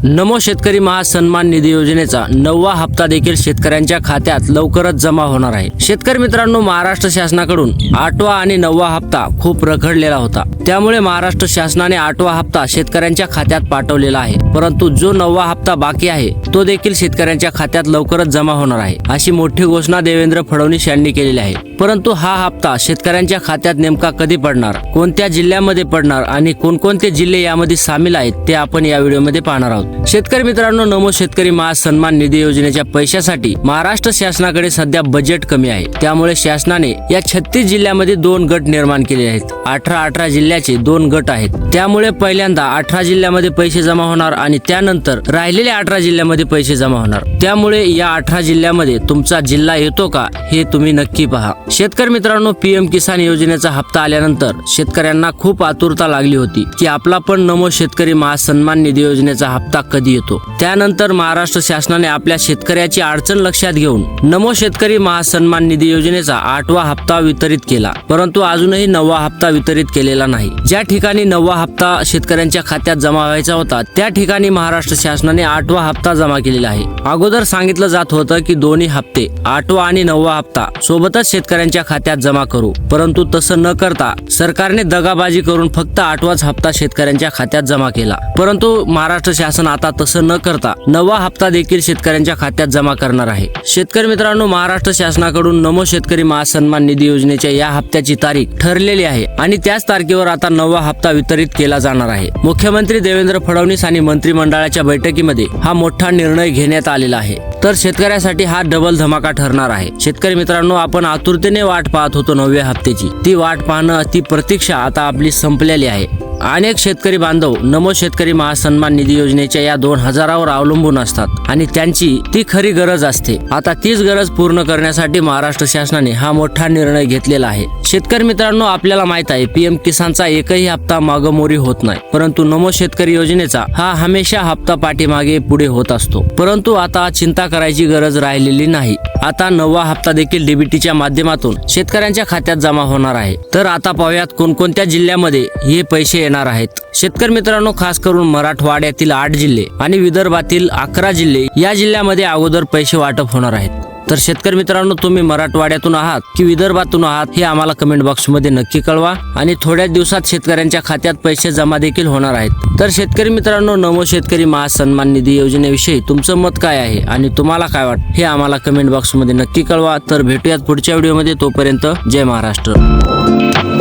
नमो शेतकरी महासन्मान निधी योजनेचा 9वा हप्ता देखील शेतकऱ्यांच्या खात्यात लवकरच जमा होणार आहे। शेतकरी मित्रांनो, महाराष्ट्र शासनाकडून 8वा आणि 9वा हप्ता खूप रखडलेला होता, त्यामुळे महाराष्ट्र शासनाने 8वा हप्ता शेतकऱ्यांच्या खात्यात पाठवलेला आहे। परंतु जो 9वा हप्ता बाकी आहे तो देखील शेतकऱ्यांच्या खात्यात लवकरच जमा होणार आहे, अशी मोठी घोषणा देवेंद्र फडणवीस यांनी केलेली आहे। परंतु हा हप्ता शेतकऱ्यांच्या खात्यात नेमका कधी पडणार, कोणत्या जिल्ह्यामध्ये पडणार आणि कोणकोणते जिल्हे यामध्ये सामील आहेत ते आपण या व्हिडिओमध्ये पाहणार आहोत। शेतकरी मित्रांनो, नमो शेतकरी महासन्मान निधी योजनेच्या पैशासाठी महाराष्ट्र शासनाकडे सध्या बजेट कमी आहे, त्यामुळे शासनाने या 36 जिल्ह्यामध्ये 2 गट निर्माण केले आहेत। 18 जिल्ह्याचे 2 गट आहेत, त्यामुळे पहिल्यांदा 18 जिल्ह्यामध्ये पैसे जमा होणार आणि त्यानंतर राहिलेल्या 18 जिल्ह्यामध्ये पैसे जमा होणार। त्यामुळे या 18 जिल्ह्यामध्ये तुमचा जिल्हा येतो का हे तुम्ही नक्की पहा। शेतकरी मित्रांनो, पीएम किसान योजनेचा हप्ता आल्यानंतर शेतकऱ्यांना खूप आतुरता लागली होती की आपला पण नमो शेतकरी महासन्मान निधी योजनेचा हप्ता कधी येतो। त्यानंतर महाराष्ट्र शासनाने आपल्या शेतकऱ्याची अडचण लक्षात घेऊन नमो शेतकरी महासन्मान निधी योजनेचा 8वा हप्ता वितरित केला, परंतु अजूनही 9वा हप्ता वितरित केलेला नाही। ज्या ठिकाणी 9वा हप्ता शेतकऱ्यांच्या खात्यात जमा व्हायचा होता त्या ठिकाणी महाराष्ट्र शासनाने 8वा हप्ता जमा केलेला आहे। अगोदर सांगितलं जात होतं की दोन्ही हप्ते 8वा आणि 9वा हप्ता सोबतच शेतकऱ्यांच्या खात्यात जमा करू, परंतु तसं न करता सरकारने दगाबाजी करून फक्त 8वाच हप्ता शेतकऱ्यांच्या खात्यात जमा केला। परंतु महाराष्ट्र शासन आता तसं न करता 9वा हप्ता देखील शेतकऱ्यांच्या खात्यात जमा करणार आहे। शेतकरी मित्रांनो, महाराष्ट्र शासनाकडून नमो शेतकरी महासन्मान निधी योजनेच्या या हप्त्याची तारीख ठरलेली आहे आणि त्याच तारखेवर आता 9वा हप्ता वितरित केला जाणार आहे। मुख्यमंत्री देवेंद्र फडणवीस आणि मंत्रिमंडळाच्या बैठकीमध्ये हा मोठा निर्णय घेण्यात आलेला आहे, तर शेतकऱ्यासाठी हा डबल धमाका ठरणार आहे। शेतकरी मित्रांनो, आपण आतुरतेने वाट पाहत होतो 9व्या हप्त्याची, ती वाट पाहणं, ती प्रतीक्षा आता आपली संपलेली आहे। अनेक शेतकरी बांधव नमो शेतकरी महासन्मान निधी योजनेच्या या 2000वर अवलंबून असतात आणि त्यांची ती खरी गरज असते। आता तीच गरज पूर्ण करण्यासाठी महाराष्ट्र शासनाने हा मोठा निर्णय घेतलेला आहे। शेतकरी मित्रांनो, आपल्याला माहित आहे पीएम किसानचा एकही हप्ता मागोमोरी होत नाही, परंतु नमो शेतकरी योजनेचा हा हमेशा हप्ता पाठीमागे पुढे होत असतो। परंतु आता चिंता करायची गरज राहिलेली नाही। आता 9वा हप्ता देखील डीबीटीच्या माध्यमातून शेतकऱ्यांच्या खात्यात जमा होणार आहे। तर आता पाहूयात कोणकोणत्या जिल्ह्यामध्ये हे पैसे येणार आहेत। शेतकरी मित्रांनो, खास करून मराठवाड्यातील 8 जिल्हे आणि विदर्भातील 11 जिल्हे या जिल्ह्यामध्ये अगोदर पैसे वाटप होणार आहेत। तर शेतकरी मित्रांनो, तुम्ही मराठवाड्यातून आहात की विदर्भातून आहात हे आम्हाला कमेंट बॉक्स मध्ये नक्की कळवा आणि थोड्याच दिवसात शेतकऱ्यांच्या खात्यात पैसे जमा देखील होणार आहेत। तर शेतकरी मित्रांनो, नमो शेतकरी महासन्मान निधी योजनेविषयी तुमचं मत काय आहे आणि तुम्हाला काय वाटतं हे आम्हाला कमेंट बॉक्स मध्ये नक्की कळवा। तर भेटूयात पुढच्या व्हिडिओमध्ये, तोपर्यंत जय महाराष्ट्र।